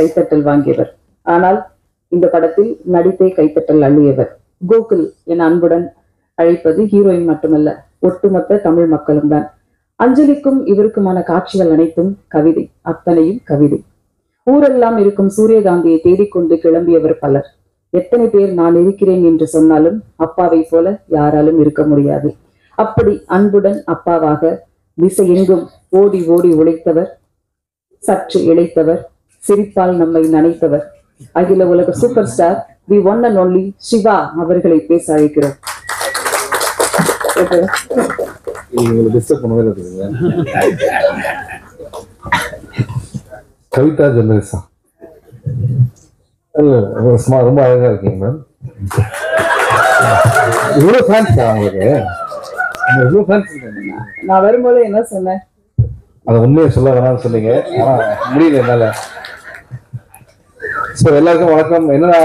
கைத்தட்டல் வாங்கியவர். ஆனால் இந்த படத்தில் நடித்தே கைத்தட்டல் அள்ளியவர். கோகுல் என அன்புடன் அழைப்பது ஹீரோயின் மட்டுமல்ல, ஒட்டுமொத்த தமிழ் மக்களும் தான். அஞ்சலிக்கும் இவருக்குமான காட்சிகள் அனைத்தும் கவிதை, அத்தனையும் கவிதை. ஊரெல்லாம் இருக்கும் சூரியகாந்தியை தேடிக்கொண்டு கிளம்பியவர் பலர். எத்தனை பேர் நான் இருக்கிறேன் என்று சொன்னாலும் அப்பாவை போல யாராலும் இருக்க முடியாது. அப்படி அன்புடன் அப்பாவாக திசை எங்கும் ஓடி ஓடி உழைத்தவர், சற்று இழைத்தவர், சிரிப்பால் நம்மை நனைத்தவர், அகில உலக superstar the one and only Siva அவர்களை பேச அழைக்கிறோம். கவிதா ஜெர்னலிஸ்டா ரொம்ப அழகா இருக்கீங்க மேம். இவ்வளவு ஃபேன்ஸ் உங்களுக்கு? இவ்வளவு ஃபேன்ஸ். நான் வரும்போது என்ன சொன்னேன்? அதை உண்மையை சொல்ல வேணாம்னு சொன்னீங்க, ஆனா முடியல என்னால. ஸோ எல்லாருக்கும் வணக்கம். என்னன்னா,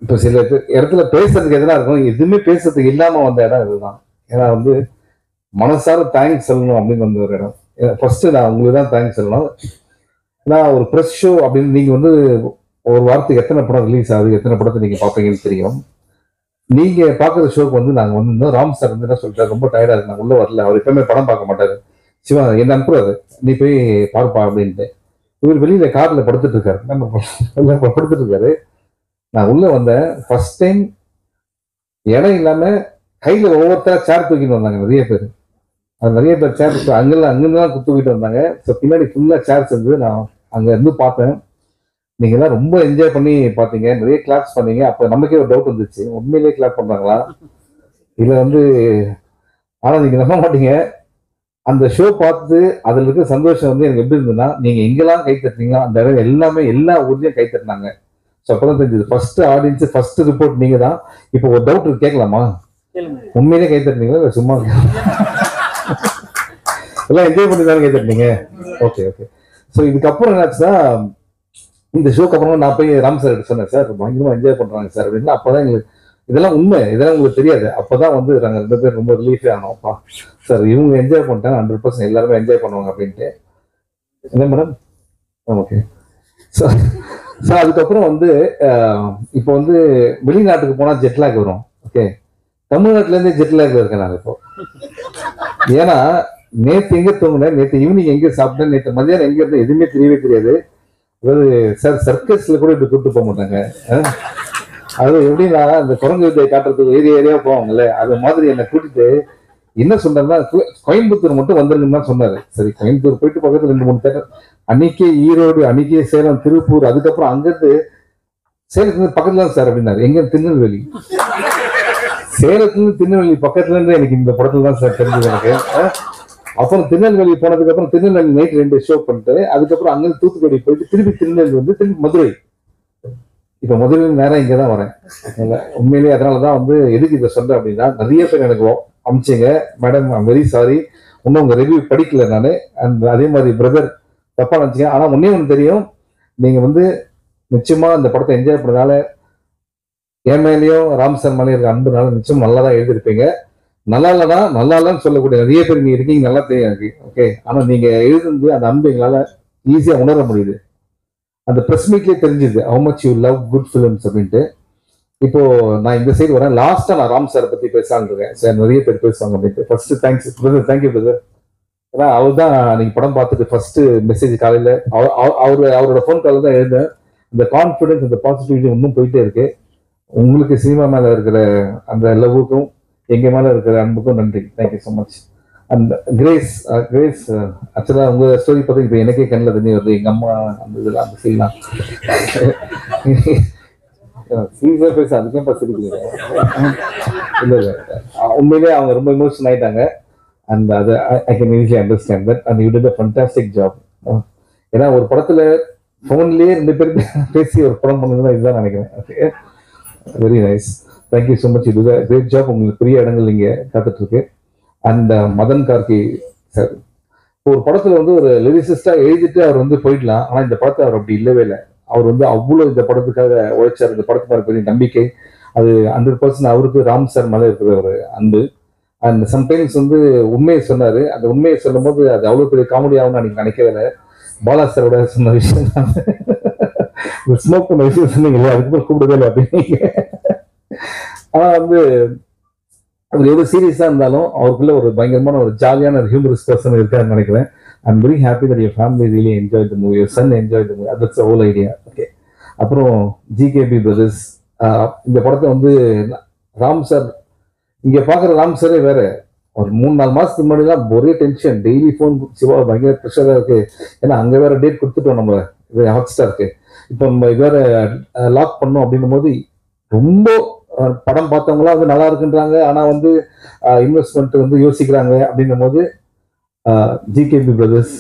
இப்போ சில இடத்துல பேசுறதுக்கு எதனா இருக்கும், எதுவுமே பேசுறதுக்கு இல்லாம வந்த இடம் இதுதான். ஏன்னா வந்து மனசார தேங்க்ஸ் சொல்லணும் அப்படின்னு வந்த ஒரு இடம். ஃபர்ஸ்ட் நான் உங்களுக்கு தான் தேங்க்ஸ் சொல்லணும். நான் ஒரு ப்ரெஸ் ஷோ அப்படின்னு நீங்க வந்து ஒரு வாரத்துக்கு எத்தனை படம் ரிலீஸ் ஆகுது, எத்தனை படத்தை நீங்க பார்ப்பீங்கன்னு தெரியும். நீங்க பாக்குற ஷோக்கு வந்து நாங்க வந்து ராம் சார் வந்து என்ன சொல்லிட்டாரு, ரொம்ப டயர்டா இருக்கு, நான் உள்ள வரல. அவர் எப்பவுமே படம் பார்க்க மாட்டாரு. சிவா என்ன அனுப்புறாரு, நீ போய் பார்ப்பா அப்படின்ட்டு. இவர் வெளியில கார்ல படுத்துட்டு இருக்காரு, நம்ம படுத்துட்டு இருக்காரு. நான் உள்ள வந்தேன். ஃபர்ஸ்ட் டைம் இடம் இல்லாம கையில ஒவ்வொருத்தரா சேர் தூக்கிட்டு வந்தாங்க நிறைய பேர். அது நிறைய பேர் சேர் அங்கிருந்துதான் தூக்கிட்டு வந்தாங்க. ஸோ பின்னாடி ஃபுல்லா சேர்ஸ் இருந்து நான் அங்க இருந்து பார்த்தேன். நீங்க எல்லாம் ரொம்ப என்ஜாய் பண்ணி பாத்தீங்க, நிறைய கிளாப்ஸ் பண்ணீங்க. அப்ப நமக்கே ஒரு டவுட் வந்துச்சு, உண்மையிலேயே கிளாப் பண்றாங்களா இதுல வந்து. ஆனா நீங்க நம்ப மாட்டீங்க, அந்த ஷோ பார்த்து அதுல இருக்க சந்தோஷம் வந்து எனக்கு எப்படி இருந்ததுன்னா, நீங்க எங்கெல்லாம் கை தட்டுறீங்களோ அந்த இடம் எல்லாமே எல்லா ஊர்லயும் கை தட்டினாங்க. ஸோ அப்பதான் தெரிஞ்சது, ஃபர்ஸ்ட் ஆடியன்ஸ் ஃபர்ஸ்ட் ரிப்போர்ட் நீங்க தான். இப்போ ஒரு டவுட் கேட்கலாமா, உண்மையிலேயே கை தட்டுறீங்களா சும்மா எல்லாம் என்ஜாய் பண்ணி தானே கை தட்டுறீங்க? Okay okay. ஸோ இதுக்கப்புறம் என்னாச்சுன்னா, இந்த ஷோக்கு அப்புறமா நான் போய் ராம் சார் கிட்ட சொன்னேன், சார் பயங்கரமா என்ஜாய் பண்றாங்க சார் அப்படின்னா. அப்பதான் எங்களுக்கு இதெல்லாம் உண்மை, இதெல்லாம் உங்களுக்கு தெரியாது. அப்பதான் வந்து நாங்கள் 2 பேர் ரொம்ப ரிலீஃபே ஆனோம்ப்பா. சார் இவங்க என்ஜாய் பண்ணிட்டாங்க, 100% எல்லாருமே என்ஜாய் பண்ணுவாங்க அப்படின்ட்டு. என்ன மேடம்? ஓகே. ஸோ அதுக்கப்புறம் வந்து இப்போ வந்து வெளிநாட்டுக்கு போனால் ஜெட்லாக் வரும். ஓகே, தமிழ்நாட்டிலேருந்தே ஜெட்லாக்ல இருக்கேன் நான் இப்போ. ஏன்னா நேற்று எங்கே தூங்கினேன், நேற்று ஈவினிங் எங்கே சாப்பிட்டேன், நேற்று மதியானம் எங்கே இருந்தேன் எதுவுமே தெரியவே தெரியாது. அதாவது சார் சர்க்கஸ்ல கூட இப்படி கூப்பிட்டு போக மாட்டாங்க. அது எப்படின்னா, அந்த குரங்கு வித்தையை காட்டுறதுக்கு ஏரியா போவாங்கல்ல, அது மாதிரி என்னை கூட்டிட்டு என்ன சொன்னார்னா, கோயம்புத்தூர் மட்டும் வந்துருங்கன்னு தான் சொன்னாரு. சரி, கோயம்புத்தூர் போயிட்டு பக்கத்துல 2-3 தேட்டர், அன்னைக்கே ஈரோடு, அன்னைக்கே சேலம், திருப்பூர், அதுக்கப்புறம் அங்கிருந்து சேலத்துலேருந்து பக்கத்துல தான் சார் அப்படின்னாரு. எங்க? திருநெல்வேலி. சேலத்துலேருந்து திருநெல்வேலி பக்கத்துல இருந்து எனக்கு இந்த படத்துல தான் சார் தெரிஞ்சது எனக்கு. அப்புறம் திருநெல்வேலி போனதுக்கு அப்புறம் திருநெல்வேலி நைட் 2 ஷோ பண்ணிட்டு, அதுக்கப்புறம் அங்கிருந்து தூத்துக்குடி போயிட்டு திருப்பி திருநெல்வேலி வந்து திருப்பி மதுரை. இப்ப மதுரையில் நேரம் இங்கதான் வரேன். உண்மையிலேயே அதனாலதான் வந்து எதுக்கு இதை சொல்றேன் அப்படின்னா, நிறைய பேர் எனக்கு அமிச்சிங்க, மேடம் ஐம் வெரி சாரி, இன்னும் உங்க ரிவ்யூ படிக்கல நானு. அண்ட் அதே மாதிரி பிரதர் தப்பா நினைச்சிங்க. ஆனா ஒண்ணு தெரியும், நீங்க வந்து நிச்சயமா இந்த படத்தை என்ஜாய் பண்ணதால, என் மேலேயும் ராம் சார் மேலேயும் இருக்க அன்புனால நிச்சயம் நல்லா தான் எழுதிருப்பீங்க. நல்லா இல்லைனா நல்லா இல்லைன்னு சொல்லக்கூடிய நிறைய பேர் நீங்க இருக்கீங்க, நல்லா தெரியும் எனக்கு. ஓகே, ஆனா நீங்க எழுதுந்து அந்த அன்பு எங்களால ஈஸியா உணர முடியுது. அந்த பிரஸ் மீட்லயே தெரிஞ்சுது how much you love good films அப்படின்ட்டு. இப்போ நான் இந்த சைடு வரேன். லாஸ்டா நான் ராம் சார் பத்தி பேசலான்னு இருக்கேன். சார் நிறைய பேர் பேசுவாங்க அப்படின்ட்டு. First thanks brother, thank you brother. ஏன்னா அவர் தான் நீங்க படம் பார்த்துட்டு ஃபர்ஸ்ட் மெசேஜ் காலையில அவரோட ஃபோன் காலில் தான் எழுந்தேன். இந்த கான்ஃபிடன்ஸ், இந்த பாசிட்டிவிட்டி இன்னும் போயிட்டே இருக்கு. உங்களுக்கு சினிமா மேல இருக்கிற அந்த லவ்வுக்கும் எங்க மேல இருக்கிற அன்புக்கும் நன்றி. Thank you so much. And grace ஆக்சுவலா உங்க ஸ்டோரி பார்த்து இப்போ எனக்கே கண்ணில் தண்ணி வருது. எங்க அம்மா அந்த இதெல்லாம் அந்த சீன்லாம் சீரியஸா பேச அதுக்கே சிரிக்கிறீங்க. இல்லை இல்லை, உண்மையிலேயே அவங்க ரொம்ப இமோஷன் ஆயிட்டாங்க. அண்ட் அது I can easily understand that. And you did a fantastic job. ஏன்னா ஒரு படத்துல ஃபோன்லயே 2 பேர் பேசி ஒரு படம் பண்ணதுன்னா இதுதான் நினைக்கிறேன். Very nice, thank you so much. இது கிரேட் ஜாப். உங்களுக்கு பெரிய இடங்கள் இங்கே காத்துட்டு இருக்கு. அண்ட் மதன் கார்கி சார் ஒரு படத்துல வந்து ஒரு லிரிசிஸ்டா எழுதிட்டு அவர் வந்து போயிடலாம். ஆனா இந்த படத்தை அவர் அப்படி இல்லவே இல்லை. அவர் வந்து அவ்வளவு இந்த படத்துக்காக உழைச்சார். இந்த படத்துக்கு பெரிய நம்பிக்கை அது 100% அவருக்கு ராம் சார் மேலே இருக்கிற ஒரு அன்பு. அண்ட் சம்டைம்ஸ் வந்து உண்மையை சொன்னாரு. அந்த உண்மையை சொல்லும் போது அது அவ்வளவு பெரிய காமெடி ஆகும்னு அன்னைக்கு நினைக்கவே இல்லை. பாலா சாரோட சொன்ன விஷயம் ஸ்மோக் பண்ண விஷயம் சொன்னீங்க இல்லையா, அதுக்கப்புறம் கூப்பிடவே இல்லை அப்படின்னு. ஆனா வந்து அவர் எவ்வளவு சீரியஸா இருந்தாலும் அவருக்குள்ள ஒரு பயங்கரமான ஒரு ஜாலியான ஒரு ஹியூமரஸ் பர்சன் இருக்காருன்னு நினைக்கிறேன். I'm very happy that your family really enjoy the movie, your son enjoy the movie, that's the whole idea. Okay, அப்புறம் ஜிகேபி பிரதர்ஸ், இந்த படத்தை வந்து ராம் சார், இங்க பாக்குற ராம் சாரே வேற. ஒரு 3-4 மாசத்துக்கு முன்னாடிலாம் ஒரே டென்ஷன், டெய்லி ஃபோன், சிவா பயங்கர ப்ரெஷரா இருக்கு, ஏன்னா அங்க வேற டேட் கொடுத்துட்டோம் நம்ம ஹாட் ஸ்டாருக்கு, இப்போ நம்ம வேற லாக் பண்ணோம் அப்படின்னும் போது ரொம்ப படம் பார்த்தவங்களாம் வந்து நல்லா இருக்குன்றாங்க, ஆனா வந்து இன்வெஸ்ட்மெண்ட் வந்து யோசிக்கிறாங்க அப்படின்னும் போது ஜிகேபி பிரதர்ஸ்,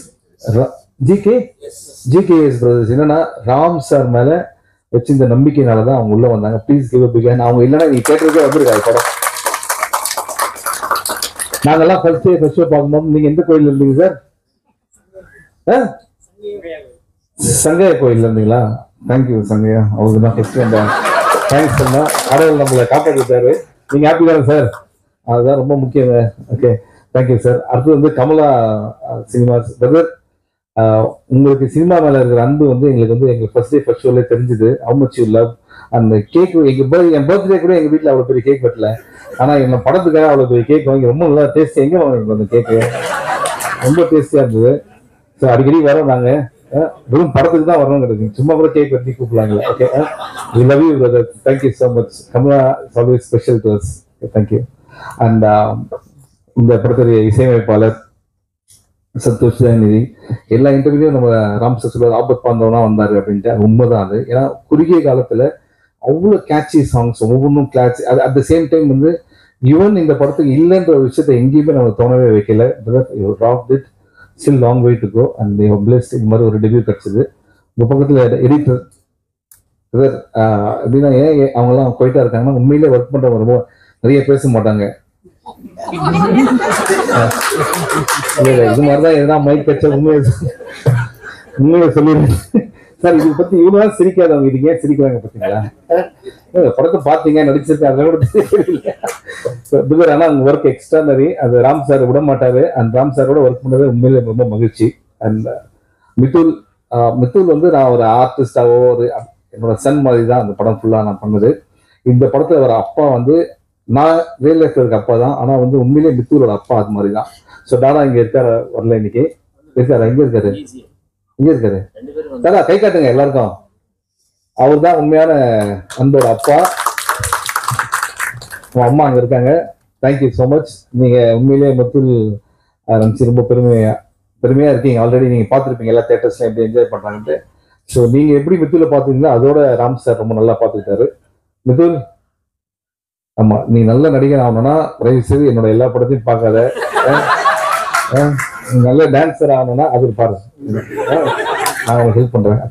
ஜிகேஎஸ் பிரதர்ஸ் என்னன்னா ராம் சார் மேல வச்சு இந்த நம்பிக்கையினாலதான் அவங்க உள்ள வந்தாங்க. Please give a big hand. அவங்க இல்லைன்னா நீ கேட்டதுக்கே வந்திருக்காரு படம். நாங்கெல்லாம் ஃபர்ஸ்ட் ஷோ பார்க்கும்போது நீங்க எந்த கோயில் இருந்தீங்க சார்? சங்கையா கோயில் இருந்தீங்களா? தேங்க்யூ சங்கையா, அவருக்கு தான் ஃபர்ஸ்ட் அந்த தேங்க்ஸ் சொன்னா கடவுள் நம்மளை காப்பாற்றிட்டாரு. நீங்க ஹாப்பி தானே சார்? அதுதான் ரொம்ப முக்கியம். Okay, thank you sir. அடுத்து வந்து கமலா சினிமாஸ் பிரதர், உங்களுக்கு சினிமா மேல இருக்கிற அன்பு வந்து எங்களுக்கு வந்து எங்க ஃபர்ஸ்ட் ஷோல தெரிஞ்சுது. How much you love. அந்த கேக் என் பர்த்டே கூட எங்க வீட்டுல அவ்வளவு பெரிய கேக் வெட்டல, ஆனா எங்க படத்துக்காக அவ்வளவு பெரிய கேக் வாங்கி ரொம்ப நல்லா டேஸ்ட். எங்க வாங்க அந்த கேக்கு ரொம்ப டேஸ்டியா இருந்தது. ஸோ அடிக்கடி வரோம் நாங்க, வெறும் படத்துக்கு தான் வரணும் கிடையாது, சும்மா கூட கேக் வெட்டி கூப்பிடலாங்களா? Okay, we love you brother, thank you so much. Kamala is always special to us, thank you. And இந்த படத்துடைய இசையமைப்பாளர் சந்தோஷ் தயாநிதி, எல்லா இன்டர்வியூலையும் நம்ம ராம் சார் சொல்லுவார் ஆபத் பாந்தவனா வந்தாரு அப்படின்ட்டு. அது உண்மைதான். அது ஏன்னா குறுகிய காலத்துல அவ்வளவு கேட்சி சாங்ஸ், ஒவ்வொன்றும் கிளாட்சி. அது அட் த சேம் டைம் வந்து ஈவன் இந்த படத்துக்கு இல்லைன்ற ஒரு விஷயத்தை எங்கேயுமே நம்ம தோணவே வைக்கல. Still long way to go and you are blessed. இந்த மாதிரி ஒரு டெபியூ கிடைச்சது. உங்க பக்கத்துல எடிட்டர் பிரதர் அப்படின்னா ஏன் அவங்கெல்லாம் போயிட்டா இருக்காங்கன்னா, உண்மையிலே ஒர்க் பண்றவங்க ரொம்ப நிறைய பேச மாட்டாங்க. இது மாதிரிதான் எதனா மைக் கட்ச உண்மையை சொல்லிடுறேன் சார். இதை பத்தி இவ்வளவு சிரிக்காதவங்க இது ஏன் சிரிக்கிறாங்க பார்த்தீங்களா? படத்தை பார்த்தீங்க, நடிச்சிருக்காங்க கூட தெரியல. ஆனா அவங்க ஒர்க் எக்ஸ்ட்ரானரி. அது ராம் சார் விட மாட்டாரு. அந்த ராம் சாரோட ஒர்க் பண்ணது உண்மையிலே ரொம்ப மகிழ்ச்சி. அண்ட் மித்துல் வந்து நான் ஒரு ஆர்டிஸ்டாவோ ஒரு என்னோட சன் மாதிரி தான் அந்த படம் ஃபுல்லா நான் பண்ணது. இந்த படத்துல ஒரு அப்பா வந்து நான் ரியல் லைஃப்ல இருக்க அப்பா தான், ஆனா வந்து உண்மையிலே மித்தூரோட அப்பா அது மாதிரி தான். ஸோ தாடா இங்க இருக்காரு, வரல இன்னைக்கு இருக்காரு. எங்க இருக்காரு? இங்க இருக்காரு. தாடா கை காட்டுங்க எல்லாருக்கும். அவர் தான் உண்மையான அன்போட அப்பா. உன் அம்மா அங்க இருக்காங்க. Thank you so much. நீங்க உண்மையிலேயே மித்துல் நினைச்சு ரொம்ப பெருமையா இருக்கீங்க. ஆல்ரெடி நீங்க பார்த்துருப்பீங்க எல்லா தியேட்டர்ஸ்ல எப்படி என்ஜாய் பண்றாங்கன்ட்டு. ஸோ நீங்க எப்படி மித்துல பாத்தீங்கன்னா அதோட ராம் சார் ரொம்ப நல்லா பார்த்துக்கிட்டாரு. மித்துல், ஆமா நீ நல்ல நடிகர் ஆகணும்னா தயவு செய்து என்னோட எல்லா படத்தையும் பார்க்காத. நல்ல டான்ஸர் ஆகணும்னா அது பாரு, நான் உங்களுக்கு ஹெல்ப் பண்றேன்.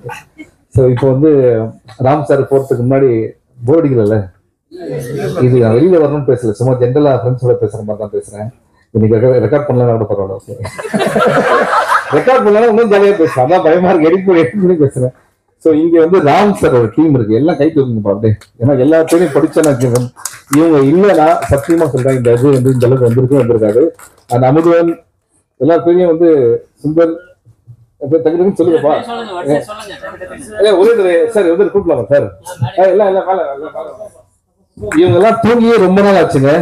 ஸோ இப்போ வந்து ராம் சார் போறதுக்கு முன்னாடி போர்டிக்கல, இது நான் வெளியில வரணும்னு பேசல, சும்மா ஜென்ரலா ஃப்ரெண்ட்ஸோட பேசுற மாதிரி தான் பேசுறேன். இன்னைக்கு ரெக்கார்ட் பண்ணலாம் கூட பரவாயில்ல. ரெக்கார்ட் பண்ணலாம் இன்னும் ஜாலியா பேசுறேன், அதான் பயமா இருக்கு எடுத்து பேசுறேன். ஸோ இங்க வந்து ராம் சார் ஒரு டீம் இருக்கு, எல்லாம் கை தூக்குங்க பாப்பே. ஏன்னா எல்லாத்தையும் படிச்சேன்னா இவங்க இல்லைன்னா சத்தியமா சொல்றேன் இந்த இது வந்து இந்த அளவுக்கு வந்திருக்காது. அந்த அமுதவன் எல்லாத்தையும் வந்து சுந்தர் தகுதின்னு சொல்லுங்கப்பா. ஒரே சார் வந்து கூப்பிடலாமா சார்? இவங்க எல்லாம் தூங்கியே ரொம்ப நாள் ஆச்சுங்க.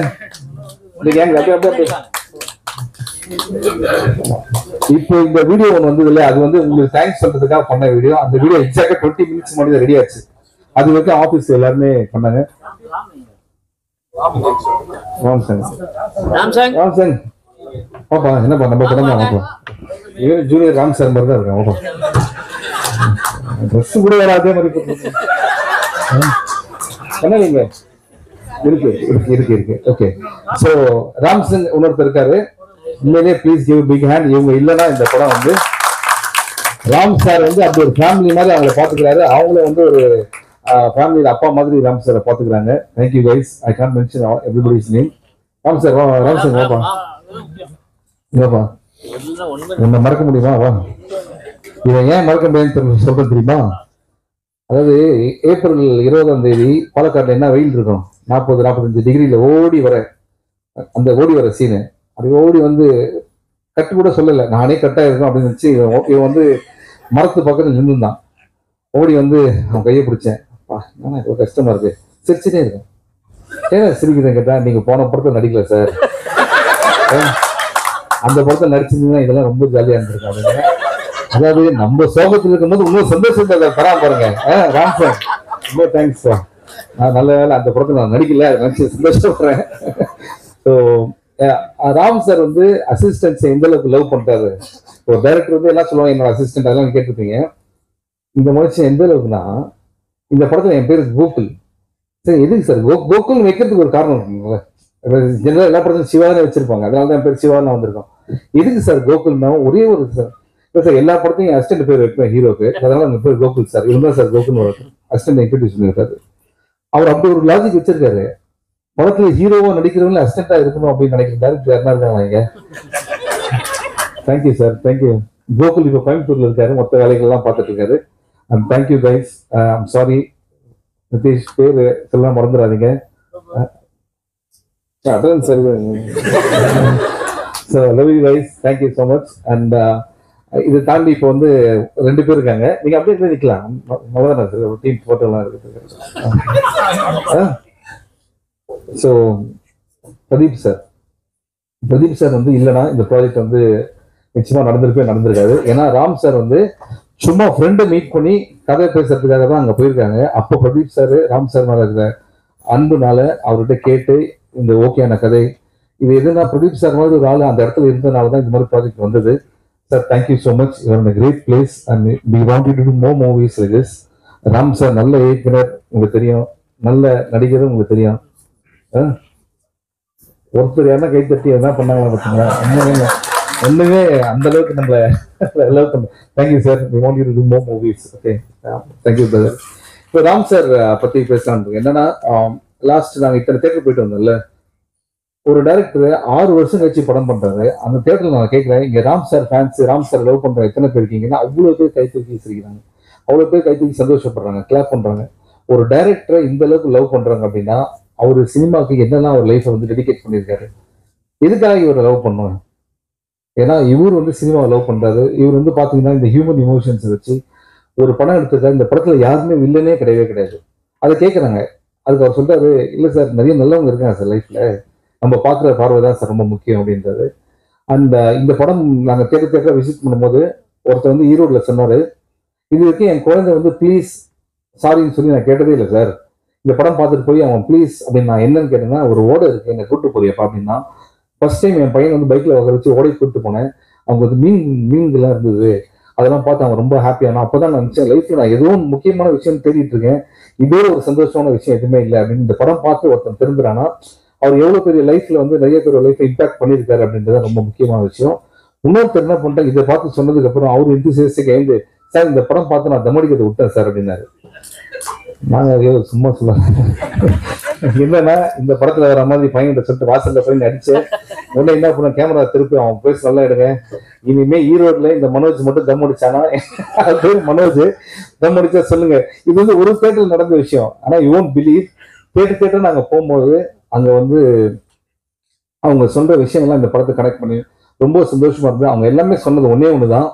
இப்போ இந்த வீடியோ ஒன்று வந்தது இல்லையா, அது வந்து உங்களுக்கு தேங்க்ஸ் சொல்றதுக்காக பண்ண வீடியோ. அந்த வீடியோ எக்ஸாக்டா 20 மினிட்ஸ் முன்னாடி ரெடி ஆச்சு. அது வரைக்கும் ஆபீஸ் எல்லாருமே பண்ணாங்க. பாப்பா என்னப்பா நம்ம படம் தான் ஜூனியர் ராம் சார் மாதிரி தான் இருக்கேன். ட்ரெஸ் கூட வேற அதே மாதிரி என்ன நீங்க இருக்கு இருக்கு இருக்கு. ஓகே, ஸோ ராம் சிங் இன்னொருத்தர் இருக்காரு. உண்மையிலே ப்ளீஸ் கிவ் பிக் ஹேண்ட். இவங்க இல்லைன்னா இந்த படம் வந்து ராம் சார் வந்து அப்படி ஒரு ஃபேமிலி மாதிரி அவங்களை பாத்துக்கிறாரு. அவங்கள வந்து ஒரு ஃபேமிலியோட அப்பா மாதிரி ராம் சாரை பாத்துக்கிறாங்க. Thank you guys. I can't mention everybody's name. Ram sir வா, ராம் சார் வாப்பா. இல்லப்பா உன்னை மறக்க முடியுமா? வா. இதை ஏன் மறக்க முடியாதுன்னு சொல்றது தெரியுமா? அதாவது ஏப்ரல் 20ஆம் தேதி பாலக்காட்டுல என்ன வெயில் இருக்கும், 40-45 டிகிரியில ஓடி வர சீனு. அப்படி ஓடி வந்து கட்டு கூட சொல்லல, நானே கட்டா இருக்கும் அப்படின்னு நினைச்சு இவன் வந்து மரத்து பக்கத்துல நின்றுதான். ஓடி வந்து அவன் கையை பிடிச்சேன். என்ன இவ்வளவு கஷ்டமா இருக்கு, சிரிச்சுட்டே இருக்கேன். ஏன் சிரிக்கிறேன் கேட்டா, நீங்க போன படத்தை நடிக்கல சார், அந்த படத்தை நடிச்சிருந்தீங்கன்னா இதெல்லாம் ரொம்ப ஜாலியா இருந்திருக்கும் அப்படிங்க. அதாவது நம்ம சோகத்தில் இருக்கும்போது இன்னும் சந்தோஷத்தை தரா பாருங்க. ராம் சார் ரொம்ப தேங்க்ஸ் சார். நான் நல்ல வேலை அந்த படத்தை நான் நடிக்கல, நினைச்சு சந்தோஷப்படுறேன். ஸோ ராம் சார் வந்து அசிஸ்டன்ஸ் எந்த அளவுக்கு லவ் பண்றாரு. ஒரு டைரக்டர் வந்து எல்லாம் சொல்லுவாங்க என்னோட அசிஸ்டன்ட், அதெல்லாம் கேட்டிருப்பீங்க. இந்த மனுஷன் எந்த அளவுக்குன்னா, இந்த படத்துல என் பேரு கோகுல். சரி எதுக்கு சார் கோகுல் வைக்கிறதுக்கு ஒரு காரணம் இருக்குங்களா? ஜெனரல் எல்லா படத்துலையும் சிவானே வச்சிருப்பாங்க, அதனால தான் பேர் சிவான்னு வந்திருக்கோம். எதுக்கு சார் கோகுல்னா, ஒரே ஒரு சார் சார் எல்லா படத்தையும் அசிஸ்டன்ட் பேர் வைப்பேன் ஹீரோக்கு, அதனால அந்த பேர் கோகுல் சார். இவங்க சார் கோகுல் அசிஸ்டன்ட் இன்ட்ரடியூஸ் பண்ணிருக்காரு. அவர் அப்படி ஒரு லாஜிக் வச்சிருக்காரு. படத்துல ஹீரோவா நடிக்கிறவங்க அசிஸ்டண்டா இருக்கணும் அப்படின்னு நினைக்கிறாரு. யாருன்னா இருக்காங்க. Thank you sir, thank you. கோகுல் இப்ப கோயம்புத்தூர்ல இருக்காரு, மொத்த வேலைகள்லாம் பார்த்துட்டு இருக்காரு. And thank you guys. I'm sorry Nitish பேர் எல்லாம் மறந்துடாதீங்க. அதான் சரி. So love you guys, thank you so much. And இதை தாண்டி இப்போ வந்து 2 பேர் இருக்காங்க. நீங்க அப்படியே நிற்கலாம், அவ்வளோதானே சார், ஒரு டீம் போட்டோலாம் இருக்குது. ஸோ பிரதீப் சார் வந்து இல்லைன்னா இந்த ப்ராஜெக்ட் வந்து நிச்சயமா நடந்திருக்காது. ஏன்னா ராம் சார் வந்து சும்மா ஃப்ரெண்டை மீட் பண்ணி கதை பேசுறதுக்காக தான் அங்கே போயிருக்காங்க. அப்போ பிரதீப் சார் ராம் சார் மேலே இருக்கிற அன்புனால அவர்கிட்ட கேட்டு இந்த ஓகேயான கதை இது எதுனா பிரதீப் சார் மாதிரி ஒரு ஆள் அந்த இடத்துல இருந்ததுனால தான் இந்த மாதிரி ப்ராஜெக்ட் வந்தது. Sir thank you so much, you are in a great place and we want you to do more movies like this. Ram sir நல்ல இயக்குனர் உங்களுக்கு தெரியும், நல்ல நடிகரும் உங்களுக்கு தெரியும். ஒருத்தர் யாருன்னா கைத்தட்டி எதனா பண்ணாங்களா பார்த்தீங்களா? ஒண்ணுமே அந்த அளவுக்கு நம்மள லவ் பண்ண. Thank you sir, we want you to do more movies. Okay, thank you brother. இப்போ ராம் சார் பத்தி பேசலான்னு என்னன்னா, லாஸ்ட் நாங்கள் இத்தனை தேட்டர் போயிட்டு வந்தோம்ல, ஒரு டைரக்டர் 6 வருஷம் கழிச்சு படம் பண்றாரு. அந்த தேட்டர்ல நான் கேட்கிறேன், இங்க Ram sir fans, Ram sir love பண்ற எத்தனை பேர் இருக்கீங்கன்னா அவ்வளவு பேர் கை தூக்கி சிரிக்கிறாங்க, அவ்வளவு பேர் கை தூக்கி சந்தோஷப்படுறாங்க, கிளாப் பண்றாங்க. ஒரு டைரக்டரை இந்த அளவுக்கு லவ் பண்றாங்க அப்படின்னா அவரு சினிமாவுக்கு என்னெல்லாம் ஒரு லைஃபை வந்து டெடிகேட் பண்ணியிருக்காரு. எதுக்காக இவரை லவ் பண்ணுவாங்க? ஏன்னா இவர் வந்து சினிமாவை லவ் பண்றாரு. இவர் வந்து பாத்தீங்கன்னா இந்த ஹியூமன் இமோஷன்ஸ் வச்சு ஒரு படம் எடுத்திருக்காரு. இந்த படத்துல யாருமே வில்லனே கிடையாது. அதை கேட்கறாங்க. அதுக்கு அவர் சொல்றாரு, இல்ல சார் நிறைய நல்லவங்க இருக்காங்க சார் லைஃப்ல, நம்ம பார்க்குற பார்வை தான் சார் ரொம்ப முக்கியம் அப்படின்றது. அந்த இந்த படம் நாங்கள் தேட்டர் விசிட் பண்ணும்போது ஒருத்தர் வந்து ஈரோடுல சொன்னாரு, இது வரைக்கும் என் குழந்தை வந்து ப்ளீஸ் சாரின்னு சொல்லி நான் கேட்டதே இல்லை சார். இந்த படம் பார்த்துட்டு போய் அவன் ப்ளீஸ் அப்படின்னு நான் என்னன்னு கேட்டேன்னா, ஒரு ஓடை இருக்கு என்னை கூப்பிட்டு போறியப்பா அப்படின்னா. ஃபர்ஸ்ட் டைம் என் பையன் வந்து பைக்ல வர வச்சு ஓடை கூப்பிட்டு போனேன். அவங்க வந்து மீன்கள்லாம் இருந்தது, அதெல்லாம் பார்த்து அவன் ரொம்ப ஹாப்பியான. அப்போதான் நான் நினைச்சேன் லைஃப்ல நான் ஏதோ முக்கியமான விஷயம் தேடிட்டு இருக்கேன், இதே ஒரு சந்தோஷமான விஷயம் எதுவுமே இல்லை அப்படின்னு. இந்த படம் பார்த்து ஒருத்தன் தெரிஞ்சுறானா அவர் எவ்வளவு பெரிய லைஃப்ல வந்து நிறைய பேர் லைஃப் இம்பாக்ட் பண்ணியிருக்காரு அப்படின்றது ரொம்ப முக்கியமான விஷயம். இன்னொருத்தர் என்ன பண்ணிட்டேன், இதை பார்த்து சொன்னதுக்கு அப்புறம் அவரு இன்ட்ரெஸ்ட் எழுந்து, சார் இந்த படம் பார்த்து நான் தமடிக்கிறத விட்டேன் சார் அப்படின்னாரு. நாங்க சும்மா சொல்ல என்னன்னா, இந்த படத்துல வர மாதிரி பையன் சொல்லிட்டு வாசல்ல போய் நடிச்சேன். உடனே என்ன பண்ண, கேமரா திருப்பி அவன் பேச நல்லா எடுங்க, இனிமே ஈரோட்ல இந்த மனோஜ் மட்டும் தம் அடிச்சானா, மனோஜ் தம் அடிச்சா சொல்லுங்க. இது வந்து ஒரு தேட்டர்ல நடந்த விஷயம். ஆனா யூ ஒன்ட் பிலீவ், தேட்டர் நாங்க போகும்போது அங்க வந்து அவங்க சொல்ற விஷயங்கள்லாம் இந்த படத்தை கனெக்ட் பண்ணி ரொம்ப சந்தோஷமா இருந்தது. அவங்க எல்லாமே சொன்னது ஒண்ணுதான்,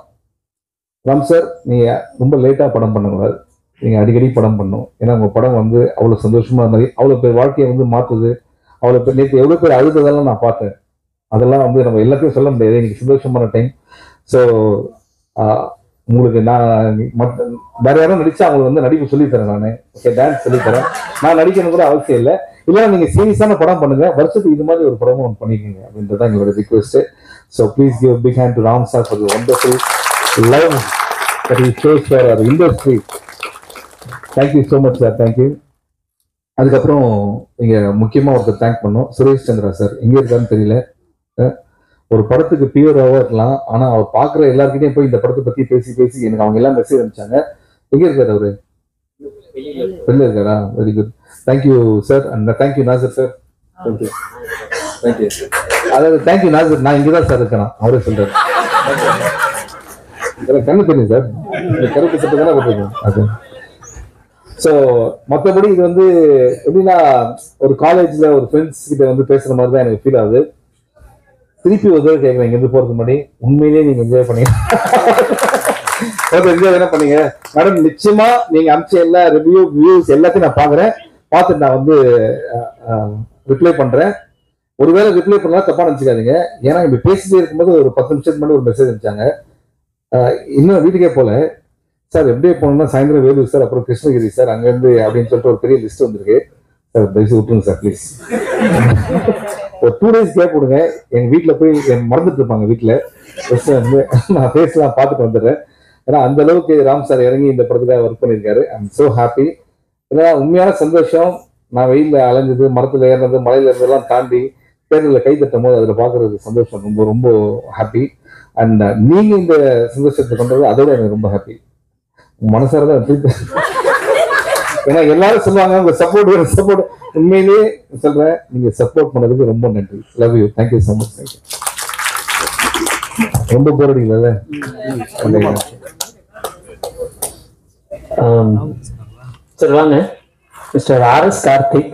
ராம் சார் நீங்க ரொம்ப லேட்டா படம் பண்ணக்கூடாது, நீங்க அடிக்கடி படம் பண்ணும். ஏன்னா உங்க படம் வந்து அவ்வளவு சந்தோஷமா இருந்தது, அவ்வளவு பேர் வாழ்க்கையை வந்து மாத்துது. அவ்வளவு பேர் நேற்று எவ்வளவு பேர் அழுததெல்லாம் நான் பார்த்தேன். அதெல்லாம் வந்து நம்ம எல்லாத்தையும் சொல்ல முடியாது, இன்னைக்கு சந்தோஷமான டைம். ஸோ உங்களுக்கு நான் வேற யாரும் நடிச்சா அவங்களுக்கு வந்து நடிப்பு சொல்லித்தரேன், நான் ஓகே டான்ஸ் சொல்லித்தரேன். நான் நடிக்கணும் கூட அவசியம் இல்லை. இல்லைன்னா நீங்க சீரியஸான படம் பண்ணுங்க, வருஷத்துக்கு இது மாதிரி ஒரு படமும் ஒன்று பண்ணிக்கோங்க அப்படின்றதான் எங்களோட request. So please give big hand to Ram sir for the wonderful love that he shows for our industry. Thank you so much sir, thank you. அதுக்கப்புறம் இங்க முக்கியமா ஒருத்தர் தேங்க் பண்ணோம், சுரேஷ் சந்திரா சார். எங்க இருக்காருன்னு தெரியல. ஒரு படத்துக்கு பியூராவா இருக்கலாம், ஆனா அவர் பாக்குற எல்லாருக்கிட்டையும் போய் இந்த படத்தை பத்தி பேசி எனக்கு அவங்க எல்லாம் மெசேஜ் அனுப்பிச்சாங்க. எங்க இருக்காரு அவரு? வெளில இருக்காரா? Very good, thank you sir. And thank you Nasser sir. Thank you thank you. அதாவது தேங்க்யூ நாசர், நான் இங்கதான் சார் இருக்கேன், அவரே சொல்றாரு. கண்ணு தெரியும் சார், கருப்பு சட்டை தானே போட்டுருக்கேன். அது ஸோ மற்றபடி இது வந்து எப்படின்னா ஒரு காலேஜ்ல ஒரு ஃப்ரெண்ட்ஸ் கிட்ட வந்து பேசுற மாதிரி தான் எனக்கு ஃபீல் ஆகுது. திருப்பி ஒரு தடவை கேட்குறேன், இங்கேருந்து போறதுக்கு முன்னாடி உண்மையிலேயே நீங்க என்ஜாய் பண்ணி என்ஜாய் என்ன பண்ணீங்க மேடம்? நிச்சயமா நீங்க அமிச்ச எல்லா வியூஸ் எல்லாத்தையும் நான் பாக்குறேன். பார்த்துட்டு நான் வந்து ரிப்ளை பண்றேன். ஒருவேளை ரிப்ளை பண்ணலாம் தப்பா நினைச்சுக்காதீங்க. ஏன்னா இப்படி பேசிட்டே இருக்கும்போது ஒரு 10 நிமிஷத்துக்கு முன்னாடி ஒரு மெசேஜ் அனுப்பிச்சாங்க. இன்னும் வீட்டுக்கே போல சார், எப்படியே போனோம்னா சாயந்தரம் வேலூர் சார், அப்புறம் கிருஷ்ணகிரி சார், அங்கேருந்து அப்படின்னு சொல்லிட்டு ஒரு பெரிய லிஸ்ட் வந்திருக்கு சார். தயவுசெய்து விட்டுருங்க சார் ப்ளீஸ். ஒரு 2 days கேப் கொடுங்க. எங்க வீட்டில் போய் மறந்துட்டு இருப்பாங்க. வீட்டில் வந்து நான் பேசலாம் பார்த்துட்டு வந்துடுறேன். ஏன்னா அந்த அளவுக்கு ராம் சார் இறங்கி இந்த படத்துக்காக ஒர்க் பண்ணியிருக்காரு. I am so happy. ஏன்னா உண்மையான சந்தோஷம். நான் வெயிலில் அலைஞ்சது, மரத்தில் ஏறினது, மலையில இருந்ததெல்லாம் தாண்டி தேர்தலில் கை தட்டும் போது அதில் பார்க்கறது சந்தோஷம் ரொம்ப ரொம்ப ஹாப்பி. அண்ட் நீங்க இந்த சந்தோஷத்தை கொண்டது அதோட எனக்கு ரொம்ப ஹாப்பி. மனசாரதான் திருப்பி. ஏன்னா எல்லாரும் சொல்லுவாங்க உங்க சப்போர்ட் உண்மையிலேயே சொல்றேன். நீங்க சப்போர்ட் பண்ணதுக்கு ரொம்ப நன்றி. Love you. Thank you so much. Thank you. ரொம்ப போர் அடிக்கல. சார் வாங்க. Mister R S. கார்த்திக்.